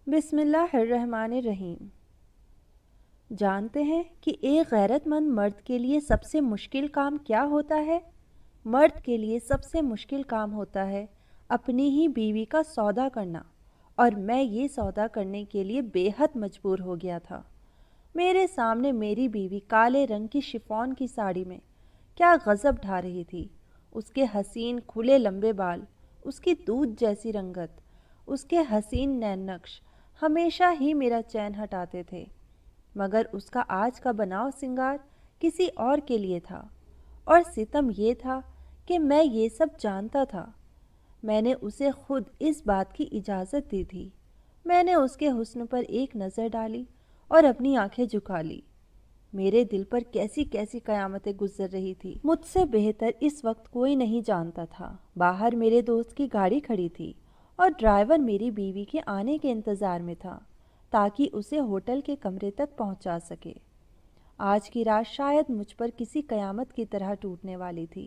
بسم اللہ الرحمن الرحیم۔ جانتے ہیں کہ ایک غیرت مند مرد کے لیے سب سے مشکل کام کیا ہوتا ہے؟ مرد کے لیے سب سے مشکل کام ہوتا ہے اپنی ہی بیوی کا سودا کرنا، اور میں یہ سودا کرنے کے لیے بے حد مجبور ہو گیا تھا۔ میرے سامنے میری بیوی کالے رنگ کی شفون کی ساڑی میں کیا غضب ڈھا رہی تھی۔ اس کے حسین کھلے لمبے بال، اس کی دودھ جیسی رنگت، اس کے حسین نین نقش ہمیشہ ہی میرا چین ہٹاتے تھے، مگر اس کا آج کا بناؤ سنگار کسی اور کے لیے تھا، اور ستم یہ تھا کہ میں یہ سب جانتا تھا۔ میں نے اسے خود اس بات کی اجازت دی تھی۔ میں نے اس کے حسن پر ایک نظر ڈالی اور اپنی آنکھیں جھکا لی۔ میرے دل پر کیسی کیسی قیامتیں گزر رہی تھی، مجھ سے بہتر اس وقت کوئی نہیں جانتا تھا۔ باہر میرے دوست کی گاڑی کھڑی تھی اور ڈرائیور میری بیوی کے آنے کے انتظار میں تھا تاکہ اسے ہوٹل کے کمرے تک پہنچا سکے۔ آج کی رات شاید مجھ پر کسی قیامت کی طرح ٹوٹنے والی تھی،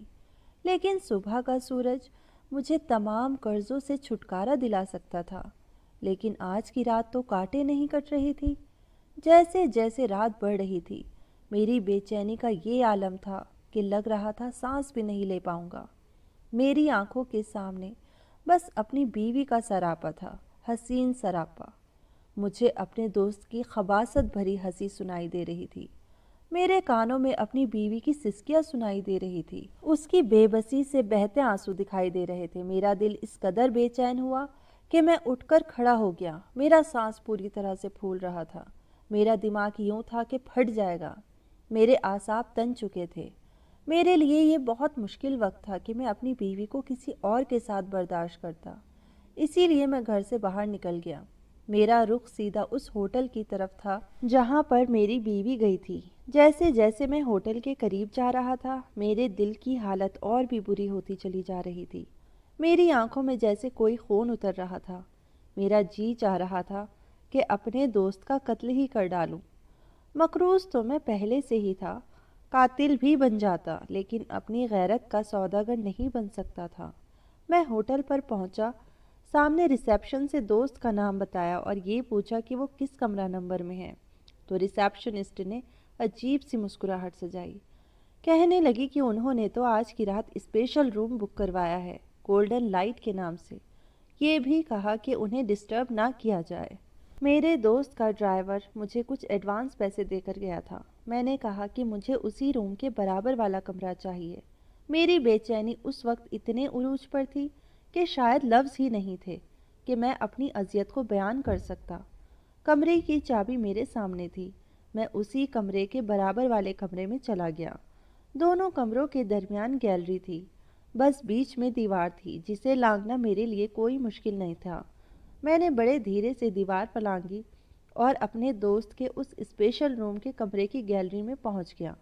لیکن صبح کا سورج مجھے تمام قرضوں سے چھٹکارا دلا سکتا تھا۔ لیکن آج کی رات تو کاٹے نہیں کٹ رہی تھی۔ جیسے جیسے رات بڑھ رہی تھی، میری بے چینی کا یہ عالم تھا کہ لگ رہا تھا سانس بھی نہیں لے پاؤں گا۔ میری آنکھوں کے سامنے بس اپنی بیوی کا سراپا تھا، حسین سراپا۔ مجھے اپنے دوست کی خباثت بھری ہنسی سنائی دے رہی تھی۔ میرے کانوں میں اپنی بیوی کی سسکیاں سنائی دے رہی تھی۔ اس کی بے بسی سے بہتے آنسو دکھائی دے رہے تھے۔ میرا دل اس قدر بے چین ہوا کہ میں اٹھ کر کھڑا ہو گیا۔ میرا سانس پوری طرح سے پھول رہا تھا۔ میرا دماغ یوں تھا کہ پھٹ جائے گا۔ میرے اعصاب تن چکے تھے۔ میرے لیے یہ بہت مشکل وقت تھا کہ میں اپنی بیوی کو کسی اور کے ساتھ برداشت کرتا۔ اسی لیے میں گھر سے باہر نکل گیا۔ میرا رخ سیدھا اس ہوٹل کی طرف تھا جہاں پر میری بیوی گئی تھی۔ جیسے جیسے میں ہوٹل کے قریب جا رہا تھا، میرے دل کی حالت اور بھی بری ہوتی چلی جا رہی تھی۔ میری آنکھوں میں جیسے کوئی خون اتر رہا تھا۔ میرا جی چاہ رہا تھا کہ اپنے دوست کا قتل ہی کر ڈالوں۔ مقروض تو میں پہلے سے ہی تھا، قاتل بھی بن جاتا، لیکن اپنی غیرت کا سوداگر نہیں بن سکتا تھا۔ میں ہوٹل پر پہنچا، سامنے ریسیپشن سے دوست کا نام بتایا اور یہ پوچھا کہ وہ کس کمرہ نمبر میں ہے، تو ریسیپشنسٹ نے عجیب سی مسکراہٹ سجائی۔ کہنے لگی کہ انہوں نے تو آج کی رات اسپیشل روم بک کروایا ہے، گولڈن لائٹ کے نام سے۔ یہ بھی کہا کہ انہیں ڈسٹرب نہ کیا جائے۔ میرے دوست کا ڈرائیور مجھے کچھ ایڈوانس پیسے دے کر گیا تھا۔ میں نے کہا کہ مجھے اسی روم کے برابر والا کمرہ چاہیے۔ میری بے چینی اس وقت اتنے عروج پر تھی کہ شاید لفظ ہی نہیں تھے کہ میں اپنی اذیت کو بیان کر سکتا۔ کمرے کی چابی میرے سامنے تھی۔ میں اسی کمرے کے برابر والے کمرے میں چلا گیا۔ دونوں کمروں کے درمیان گیلری تھی، بس بیچ میں دیوار تھی جسے لانگنا میرے لیے کوئی مشکل نہیں تھا۔ میں نے بڑے دھیرے سے دیوار پر لانگی اور اپنے دوست کے اس اسپیشل روم کے کمرے کی گیلری میں پہنچ گیا۔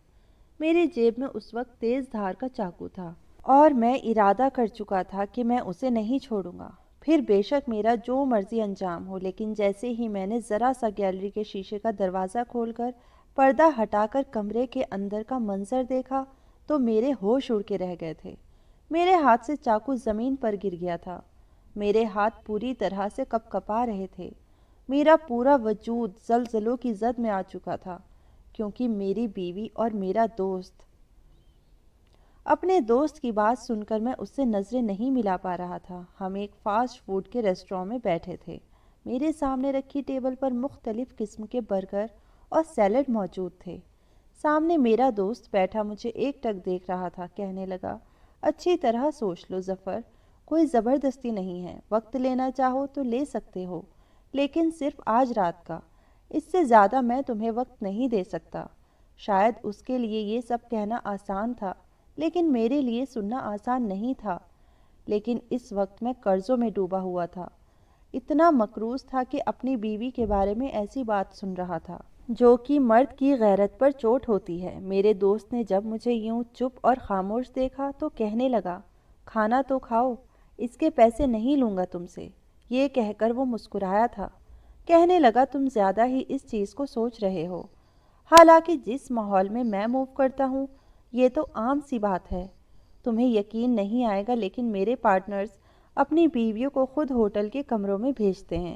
میری جیب میں اس وقت تیز دھار کا چاقو تھا اور میں ارادہ کر چکا تھا کہ میں اسے نہیں چھوڑوں گا، پھر بے شک میرا جو مرضی انجام ہو۔ لیکن جیسے ہی میں نے ذرا سا گیلری کے شیشے کا دروازہ کھول کر پردہ ہٹا کر کمرے کے اندر کا منظر دیکھا تو میرے ہوش اڑ کے رہ گئے تھے۔ میرے ہاتھ سے چاقو زمین پر گر گیا تھا۔ میرے ہاتھ پوری طرح سے کپ کپا رہے تھے۔ میرا پورا وجود زلزلوں کی زد میں آ چکا تھا، کیونکہ میری بیوی اور میرا دوست۔ اپنے دوست کی بات سن کر میں اس سے نظریں نہیں ملا پا رہا تھا۔ ہم ایک فاسٹ فوڈ کے ریسٹوران میں بیٹھے تھے۔ میرے سامنے رکھی ٹیبل پر مختلف قسم کے برگر اور سیلڈ موجود تھے۔ سامنے میرا دوست بیٹھا مجھے ایک ٹک دیکھ رہا تھا۔ کہنے لگا، اچھی طرح سوچ لو ظفر، کوئی زبردستی نہیں ہے، وقت لینا چاہو تو لے سکتے ہو، لیکن صرف آج رات کا۔ اس سے زیادہ میں تمہیں وقت نہیں دے سکتا۔ شاید اس کے لیے یہ سب کہنا آسان تھا، لیکن میرے لیے سننا آسان نہیں تھا۔ لیکن اس وقت میں قرضوں میں ڈوبا ہوا تھا، اتنا مقروض تھا کہ اپنی بیوی کے بارے میں ایسی بات سن رہا تھا جو کہ مرد کی غیرت پر چوٹ ہوتی ہے۔ میرے دوست نے جب مجھے یوں چپ اور خاموش دیکھا تو کہنے لگا، کھانا تو کھاؤ، اس کے پیسے نہیں لوں گا تم سے۔ یہ کہہ کر وہ مسکرایا تھا۔ کہنے لگا، تم زیادہ ہی اس چیز کو سوچ رہے ہو، حالانکہ جس ماحول میں میں موو کرتا ہوں یہ تو عام سی بات ہے۔ تمہیں یقین نہیں آئے گا، لیکن میرے پارٹنرز اپنی بیویوں کو خود ہوٹل کے کمروں میں بھیجتے ہیں۔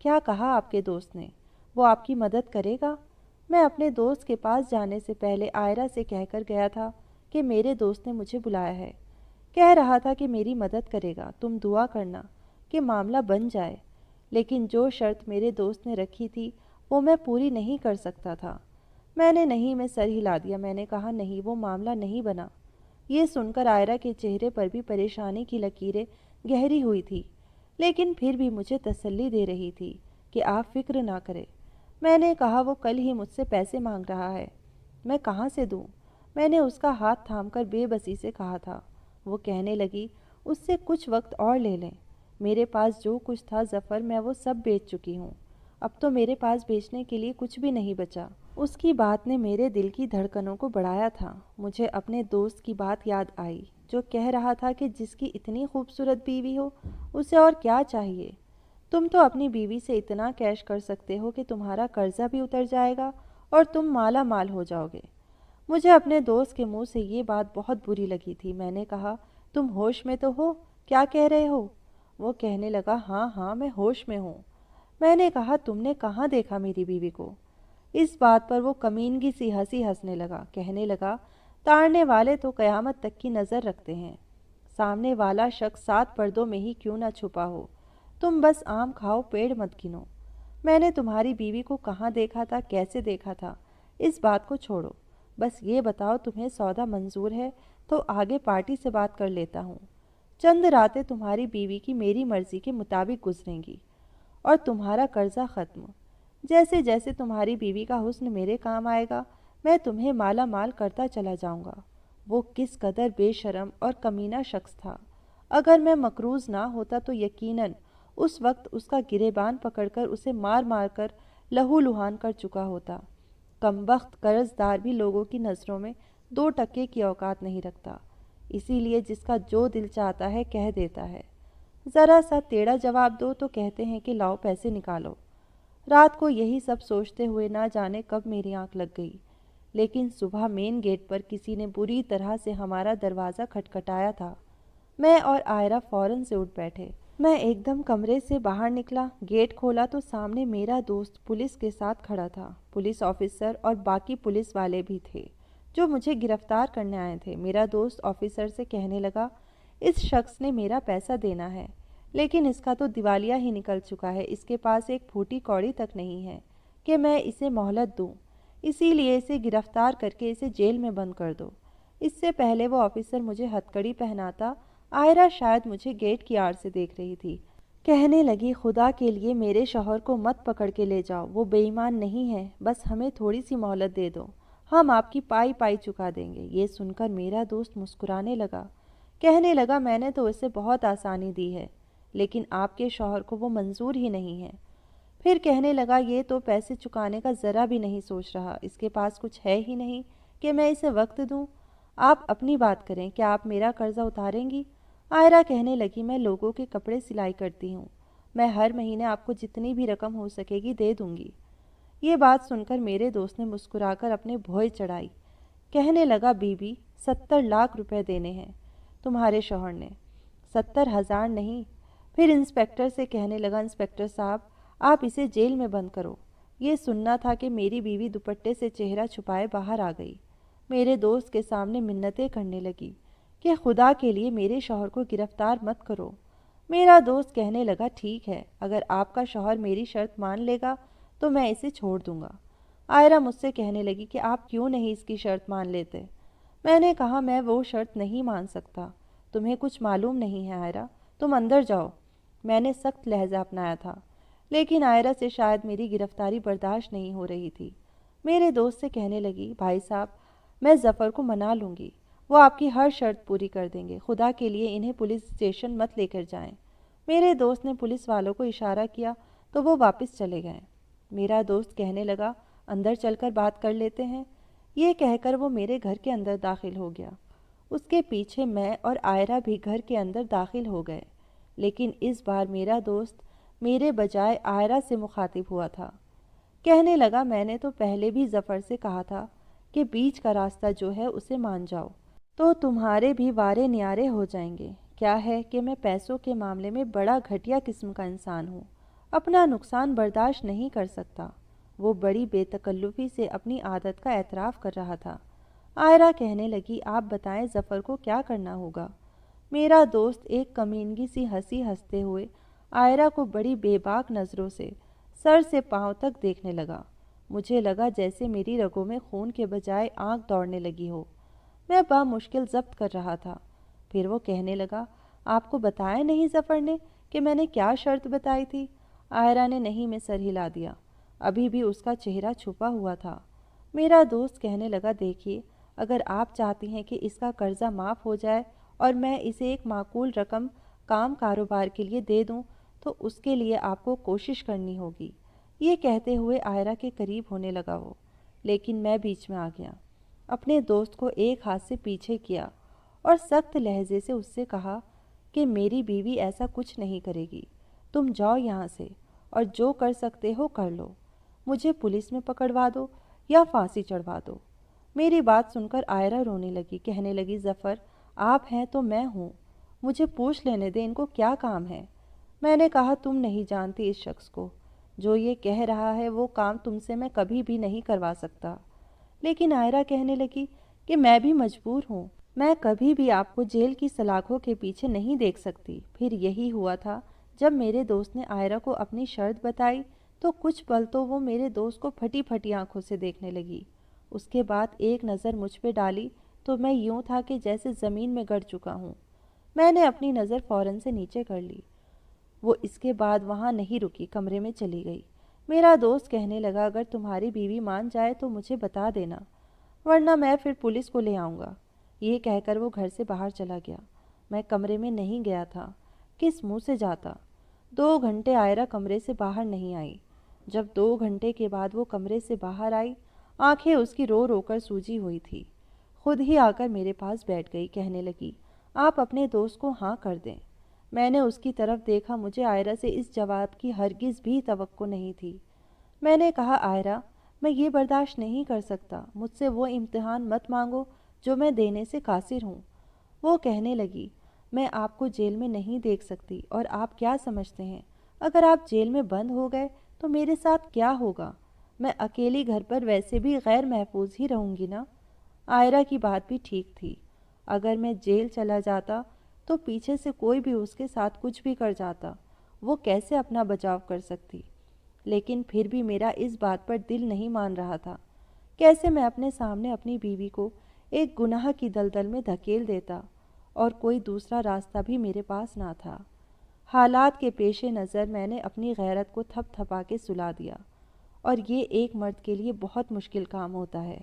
کیا کہا آپ کے دوست نے؟ وہ آپ کی مدد کرے گا؟ میں اپنے دوست کے پاس جانے سے پہلے آئرہ سے کہہ کر گیا تھا کہ میرے دوست نے مجھے بلایا ہے، کہہ رہا تھا کہ میری مدد کرے گا، تم دعا کرنا کہ معاملہ بن جائے۔ لیکن جو شرط میرے دوست نے رکھی تھی وہ میں پوری نہیں کر سکتا تھا۔ میں نے نہیں میں سر ہلا دیا، میں نے کہا نہیں، وہ معاملہ نہیں بنا۔ یہ سن کر آئرہ کے چہرے پر بھی پریشانی کی لکیریں گہری ہوئی تھی، لیکن پھر بھی مجھے تسلی دے رہی تھی کہ آپ فکر نہ کریں۔ میں نے کہا وہ کل ہی مجھ سے پیسے مانگ رہا ہے، میں کہاں سے دوں؟ میں نے اس کا ہاتھ تھام کر بے بسی سے کہا تھا۔ وہ کہنے لگی اس سے کچھ وقت اور لے لیں، میرے پاس جو کچھ تھا ظفر میں وہ سب بیچ چکی ہوں، اب تو میرے پاس بیچنے کے لیے کچھ بھی نہیں بچا۔ اس کی بات نے میرے دل کی دھڑکنوں کو بڑھایا تھا۔ مجھے اپنے دوست کی بات یاد آئی جو کہہ رہا تھا کہ جس کی اتنی خوبصورت بیوی ہو اسے اور کیا چاہیے؟ تم تو اپنی بیوی سے اتنا کیش کر سکتے ہو کہ تمہارا قرضہ بھی اتر جائے گا اور تم مالا مال ہو جاؤ گے۔ مجھے اپنے دوست کے منہ سے یہ بات بہت بری لگی تھی۔ میں نے کہا تم ہوش میں تو ہو؟ کیا کہہ رہے ہو؟ وہ کہنے لگا ہاں ہاں میں ہوش میں ہوں۔ میں نے کہا تم نے کہاں دیکھا میری بیوی کو؟ اس بات پر وہ کمینگی سی ہنسی ہنسنے لگا، کہنے لگا تاڑنے والے تو قیامت تک کی نظر رکھتے ہیں، سامنے والا شخص 7 پردوں میں ہی کیوں نہ چھپا ہو، تم بس آم کھاؤ پیڑ مت گنو۔ میں نے تمہاری بیوی کو کہاں دیکھا تھا، کیسے دیکھا تھا، اس بات کو چھوڑو، بس یہ بتاؤ تمہیں سودا منظور ہے تو آگے پارٹی سے بات کر لیتا ہوں۔ چند راتیں تمہاری بیوی کی میری مرضی کے مطابق گزریں گی اور تمہارا قرضہ ختم۔ جیسے جیسے تمہاری بیوی کا حسن میرے کام آئے گا میں تمہیں مالا مال کرتا چلا جاؤں گا۔ وہ کس قدر بے شرم اور کمینہ شخص تھا، اگر میں مقروض نہ ہوتا تو یقیناً اس وقت اس کا گریبان پکڑ کر اسے مار مار کر لہو لہان کر چکا ہوتا۔ کمبخت قرض دار بھی لوگوں کی نظروں میں 2 ٹکے کی اوقات نہیں رکھتا، اسی لیے جس کا جو دل چاہتا ہے کہہ دیتا ہے، ذرا سا ٹیڑھا جواب دو تو کہتے ہیں کہ لاؤ پیسے نکالو۔ رات کو یہی سب سوچتے ہوئے نہ جانے کب میری آنکھ لگ گئی، لیکن صبح مین گیٹ پر کسی نے بری طرح سے ہمارا دروازہ کھٹکھٹایا تھا۔ میں اور آئرہ فوراً سے اٹھ بیٹھے۔ میں ایک دم کمرے سے باہر نکلا، گیٹ کھولا تو سامنے میرا دوست پولیس کے ساتھ کھڑا تھا۔ پولیس آفیسر اور باقی پولیس والے بھی تھے جو مجھے گرفتار کرنے آئے تھے۔ میرا دوست آفیسر سے کہنے لگا اس شخص نے میرا پیسہ دینا ہے، لیکن اس کا تو دیوالیہ ہی نکل چکا ہے، اس کے پاس ایک پھوٹی کوڑی تک نہیں ہے کہ میں اسے مہلت دوں، اسی لیے اسے گرفتار کر کے اسے جیل میں بند کر دو۔ اس سے پہلے وہ آفیسر مجھے ہتھکڑی پہناتا، آئرہ شاید مجھے گیٹ کی آڑ سے دیکھ رہی تھی، کہنے لگی خدا کے لیے میرے شوہر کو مت پکڑ کے لے جاؤ، وہ بے ایمان نہیں ہے، بس ہمیں تھوڑی سی مہلت دے دو، ہم آپ کی پائی پائی چکا دیں گے۔ یہ سن کر میرا دوست مسکرانے لگا، کہنے لگا میں نے تو اسے بہت آسانی دی ہے، لیکن آپ کے شوہر کو وہ منظور ہی نہیں ہے۔ پھر کہنے لگا یہ تو پیسے چکانے کا ذرا بھی نہیں سوچ رہا، اس کے پاس کچھ ہے ہی نہیں کہ میں اسے وقت دوں۔ آپ اپنی بات کریں، کیا آپ میرا قرضہ اتاریں گی؟ آئرہ کہنے لگی میں لوگوں کے کپڑے سلائی کرتی ہوں، میں ہر مہینے آپ کو جتنی بھی رقم ہو سکے گی دے دوں گی۔ یہ بات سن کر میرے دوست نے مسکرا کر اپنے بھوئے چڑھائی، کہنے لگا بی بی 70 لاکھ روپے دینے ہیں تمہارے شوہر نے، 70,000 نہیں۔ پھر انسپکٹر سے کہنے لگا انسپکٹر صاحب آپ اسے جیل میں بند کرو۔ یہ سننا تھا کہ میری بیوی دوپٹے سے چہرہ چھپائے باہر آ گئی، میرے دوست کے سامنے منتیں کرنے لگی کہ خدا کے لیے میرے شوہر کو گرفتار مت کرو۔ میرا دوست کہنے لگا ٹھیک ہے، اگر آپ کا شوہر میری شرط مان لے گا تو میں اسے چھوڑ دوں گا۔ آئرہ مجھ سے کہنے لگی کہ آپ کیوں نہیں اس کی شرط مان لیتے؟ میں نے کہا میں وہ شرط نہیں مان سکتا، تمہیں کچھ معلوم نہیں ہے آئرہ، تم اندر جاؤ۔ میں نے سخت لہجہ اپنایا تھا، لیکن آئرہ سے شاید میری گرفتاری برداشت نہیں ہو رہی تھی۔ میرے دوست سے کہنے لگی بھائی صاحب میں ظفر کو منا لوں گی، وہ آپ کی ہر شرط پوری کر دیں گے، خدا کے لیے انہیں پولیس اسٹیشن مت لے کر جائیں۔ میرے دوست نے پولیس والوں کو اشارہ کیا تو وہ واپس چلے گئے۔ میرا دوست کہنے لگا اندر چل کر بات کر لیتے ہیں۔ یہ کہہ کر وہ میرے گھر کے اندر داخل ہو گیا، اس کے پیچھے میں اور آئرہ بھی گھر کے اندر داخل ہو گئے، لیکن اس بار میرا دوست میرے بجائے آئرہ سے مخاطب ہوا تھا۔ کہنے لگا میں نے تو پہلے بھی ظفر سے کہا تھا کہ بیچ کا راستہ جو ہے اسے مان جاؤ تو تمہارے بھی وارے نیارے ہو جائیں گے۔ کیا ہے کہ میں پیسوں کے معاملے میں بڑا گھٹیا قسم کا انسان ہوں، اپنا نقصان برداشت نہیں کر سکتا۔ وہ بڑی بے تکلفی سے اپنی عادت کا اعتراف کر رہا تھا۔ عائرہ کہنے لگی، آپ بتائیں ظفر کو کیا کرنا ہوگا؟ میرا دوست ایک کمینگی سی ہنسی ہنستے ہوئے عائرہ کو بڑی بے باک نظروں سے سر سے پاؤں تک دیکھنے لگا۔ مجھے لگا جیسے میری رگوں میں خون کے بجائے آنکھ دوڑنے لگی ہو۔ میں بامشکل ضبط کر رہا تھا۔ پھر وہ کہنے لگا، آپ کو بتایا نہیں ظفر نے کہ میں نے کیا شرط بتائی تھی؟ عائرہ نے نہیں میں سر ہلا دیا۔ ابھی بھی اس کا چہرہ چھپا ہوا تھا۔ میرا دوست کہنے لگا، دیکھیے، اگر آپ چاہتی ہیں کہ اس کا قرضہ معاف ہو جائے اور میں اسے ایک معقول رقم کاروبار کے لیے دے دوں تو اس کے لیے آپ کو کوشش کرنی ہوگی۔ یہ کہتے ہوئے عائرہ کے قریب ہونے لگا وہ، لیکن میں بیچ میں آ گیا، اپنے دوست کو ایک ہاتھ سے پیچھے کیا اور سخت لہجے سے اس سے کہا کہ میری بیوی ایسا کچھ نہیں کرے گی۔ تم جاؤ یہاں سے اور جو کر سکتے ہو کر لو۔ مجھے پولیس میں پکڑوا دو یا پھانسی چڑھوا دو۔ میری بات سن کر عائرہ رونے لگی، کہنے لگی، ظفر آپ ہیں تو میں ہوں، مجھے پوچھ لینے دیں ان کو کیا کام ہے۔ میں نے کہا، تم نہیں جانتی اس شخص کو، جو یہ کہہ رہا ہے وہ کام تم سے میں کبھی بھی نہیں کروا سکتا۔ لیکن عائرہ کہنے لگی کہ میں بھی مجبور ہوں، میں کبھی بھی آپ کو جیل کی سلاخوں کے پیچھے نہیں دیکھ سکتی۔ پھر یہی ہوا تھا، جب میرے دوست نے عائرہ کو اپنی شرط بتائی تو کچھ پل تو وہ میرے دوست کو پھٹی پھٹی آنکھوں سے دیکھنے لگی۔ اس کے بعد ایک نظر مجھ پہ ڈالی تو میں یوں تھا کہ جیسے زمین میں گڑ چکا ہوں۔ میں نے اپنی نظر فوراً سے نیچے کر لی۔ وہ اس کے بعد وہاں نہیں رکی، کمرے میں چلی گئی۔ میرا دوست کہنے لگا، اگر تمہاری بیوی مان جائے تو مجھے بتا دینا، ورنہ میں پھر پولیس کو لے آؤں گا۔ یہ کہہ کر وہ گھر سے باہر چلا گیا۔ میں کمرے میں نہیں گیا تھا، کس منہ سے جاتا؟ 2 گھنٹے عائرہ کمرے سے باہر نہیں آئی۔ جب 2 گھنٹے کے بعد وہ کمرے سے باہر آئی، آنکھیں اس کی رو رو کر سوجی ہوئی تھی۔ خود ہی آ کر میرے پاس بیٹھ گئی، کہنے لگی، آپ اپنے دوست کو ہاں کر دیں۔ میں نے اس کی طرف دیکھا، مجھے عائرہ سے اس جواب کی ہرگز بھی توقع نہیں تھی۔ میں نے کہا، عائرہ، میں یہ برداشت نہیں کر سکتا، مجھ سے وہ امتحان مت مانگو جو میں دینے سے قاصر ہوں۔ وہ کہنے لگی، میں آپ کو جیل میں نہیں دیکھ سکتی، اور آپ کیا سمجھتے ہیں اگر آپ جیل میں بند ہو گئے تو میرے ساتھ کیا ہوگا؟ میں اکیلی گھر پر ویسے بھی غیر محفوظ ہی رہوں گی نا۔ عائرہ کی بات بھی ٹھیک تھی، اگر میں جیل چلا جاتا تو پیچھے سے کوئی بھی اس کے ساتھ کچھ بھی کر جاتا، وہ کیسے اپنا بچاؤ کر سکتی؟ لیکن پھر بھی میرا اس بات پر دل نہیں مان رہا تھا۔ کیسے میں اپنے سامنے اپنی بیوی کو ایک گناہ کی دلدل میں دھکیل دیتا، اور کوئی دوسرا راستہ بھی میرے پاس نہ تھا۔ حالات کے پیش نظر میں نے اپنی غیرت کو تھپ تھپا کے سلا دیا، اور یہ ایک مرد کے لیے بہت مشکل کام ہوتا ہے۔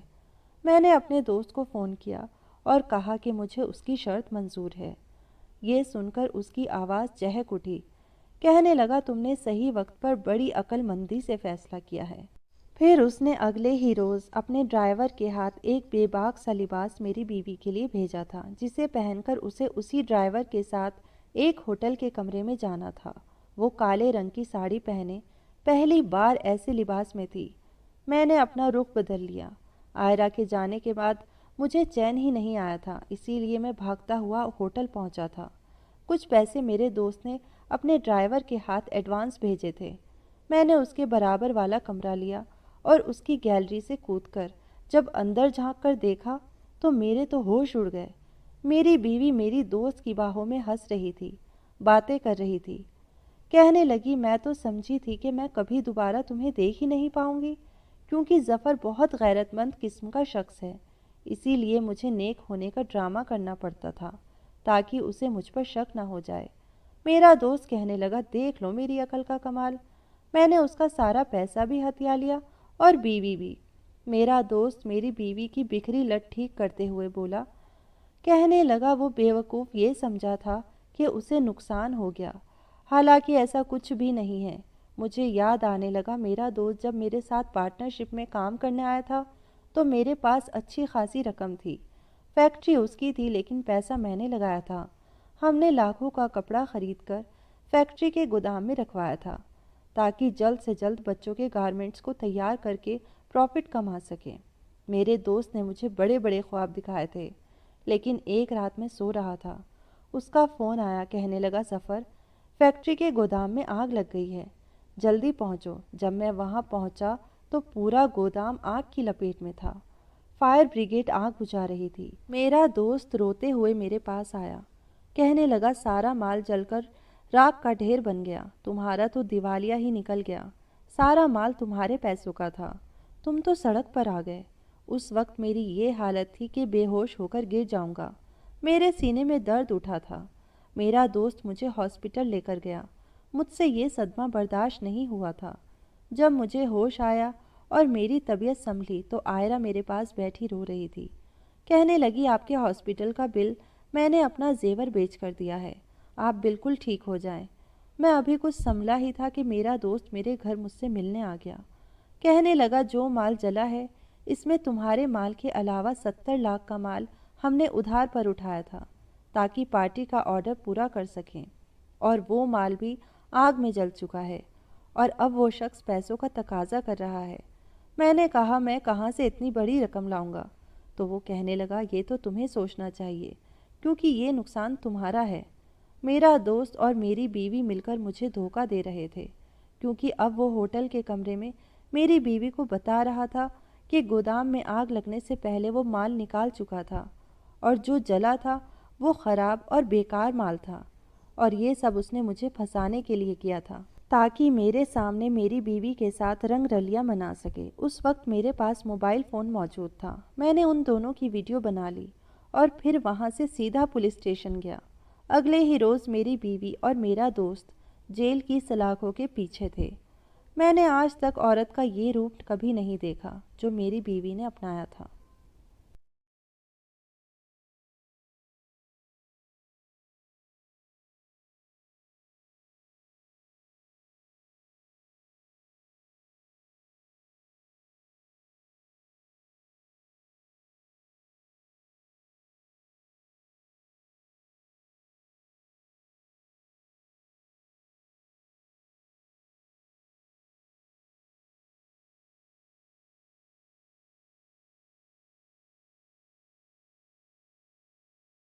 میں نے اپنے دوست کو فون کیا اور کہا کہ مجھے اس کی شرط منظور ہے۔ یہ سن کر اس کی آواز چہک اٹھی، کہنے لگا، تم نے صحیح وقت پر بڑی عقل مندی سے فیصلہ کیا ہے۔ پھر اس نے اگلے ہی روز اپنے ڈرائیور کے ہاتھ ایک بے باک سا لباس میری بیوی کے لیے بھیجا تھا، جسے پہن کر اسے اسی ڈرائیور کے ساتھ ایک ہوٹل کے کمرے میں جانا تھا۔ وہ کالے رنگ کی ساڑی پہنے پہلی بار ایسے لباس میں تھی۔ میں نے اپنا رخ بدل لیا۔ عائرہ کے جانے کے بعد مجھے چین ہی نہیں آیا تھا، اسی لیے میں بھاگتا ہوا ہوٹل پہنچا تھا۔ کچھ پیسے میرے دوست نے اپنے ڈرائیور کے ہاتھ ایڈوانس بھیجے تھے۔ میں نے اس کے برابر والا کمرہ لیا اور اس کی گیلری سے کود کر جب اندر جھانک کر دیکھا تو میرے تو ہوش اڑ گئے۔ میری بیوی میری دوست کی باہوں میں ہنس رہی تھی، باتیں کر رہی تھی، کہنے لگی، میں تو سمجھی تھی کہ میں کبھی دوبارہ تمہیں دیکھ ہی نہیں پاؤں گی، کیونکہ ظفر بہت غیرت مند قسم کا شخص ہے، اسی لیے مجھے نیک ہونے کا ڈرامہ کرنا پڑتا تھا تاکہ اسے مجھ پر شک نہ ہو جائے۔ میرا دوست کہنے لگا، دیکھ لو میری عقل کا کمال، میں نے اس کا سارا پیسہ بھی ہتھیا لیا اور بیوی بھی۔ میرا دوست میری بیوی کی بکھری لٹ ٹھیک کرتے ہوئے بولا، کہنے لگا، وہ بیوقوف یہ سمجھا تھا کہ اسے نقصان ہو گیا، حالانکہ ایسا کچھ بھی نہیں ہے۔ مجھے یاد آنے لگا، میرا دوست جب میرے ساتھ پارٹنرشپ میں کام کرنے آیا تھا تو میرے پاس اچھی خاصی رقم تھی۔ فیکٹری اس کی تھی لیکن پیسہ میں نے لگایا تھا۔ ہم نے لاکھوں کا کپڑا خرید کر فیکٹری کے گودام میں رکھوایا تھا تاکہ جلد سے جلد بچوں کے گارمنٹس کو تیار کر کے پروفٹ کما سکیں۔ میرے دوست نے مجھے بڑے بڑے خواب دکھائے تھے، لیکن ایک رات میں سو رہا تھا، اس کا فون آیا، کہنے لگا، ظفر، فیکٹری کے گودام میں آگ لگ گئی ہے، جلدی پہنچو۔ جب میں وہاں پہنچا تو پورا گودام آگ کی لپیٹ میں تھا۔ فائر بریگیڈ آگ بجھا رہی تھی۔ میرا دوست روتے ہوئے میرے پاس آیا، کہنے لگا سارا مال جل کر راکھ کا ڈھیر بن گیا، تمہارا تو دیوالیہ ہی نکل گیا، سارا مال تمہارے پیسوں کا تھا، تم تو سڑک پر آ گئے۔ اس وقت میری یہ حالت تھی کہ بے ہوش ہو کر گر جاؤں گا، میرے سینے میں درد اٹھا تھا۔ میرا دوست مجھے ہاسپٹل لے کر گیا، مجھ سے یہ صدمہ برداشت نہیں ہوا تھا۔ جب مجھے ہوش آیا اور میری طبیعت سنبھلی تو عائرہ میرے پاس بیٹھی رو رہی تھی، کہنے لگی آپ کے ہاسپٹل کا بل میں نے اپنا زیور بیچ کر دیا ہے، آپ بالکل ٹھیک ہو جائیں۔ میں ابھی کچھ سنبھلا ہی تھا کہ میرا دوست میرے گھر مجھ سے ملنے آ گیا، کہنے لگا جو مال جلا ہے اس میں تمہارے مال کے علاوہ 70 لاکھ کا مال ہم نے ادھار پر اٹھایا تھا تاکہ پارٹی کا آرڈر پورا کر سکیں، اور وہ مال بھی آگ میں جل چکا ہے اور اب وہ شخص پیسوں کا تقاضا کر رہا ہے۔ میں نے کہا میں کہاں سے اتنی بڑی رقم لاؤں گا؟ تو وہ کہنے لگا یہ تو تمہیں سوچنا چاہیے کیونکہ یہ نقصان تمہارا ہے۔ میرا دوست اور میری بیوی مل کر مجھے دھوکہ دے رہے تھے کیونکہ اب وہ ہوٹل کے کمرے میں میری بیوی کو بتا رہا تھا کہ گودام میں آگ لگنے سے پہلے وہ مال نکال چکا تھا اور جو جلا تھا وہ خراب اور بیکار مال تھا، اور یہ سب اس نے مجھے پھنسانے کے لیے کیا تھا تاکہ میرے سامنے میری بیوی کے ساتھ رنگ رلیاں منا سکے۔ اس وقت میرے پاس موبائل فون موجود تھا، میں نے ان دونوں کی ویڈیو بنا لی اور پھر وہاں سے سیدھا پولیس اسٹیشن گیا۔ اگلے ہی روز میری بیوی اور میرا دوست جیل کی سلاخوں کے پیچھے تھے۔ میں نے آج تک عورت کا یہ روپ کبھی نہیں دیکھا جو میری بیوی نے اپنایا تھا۔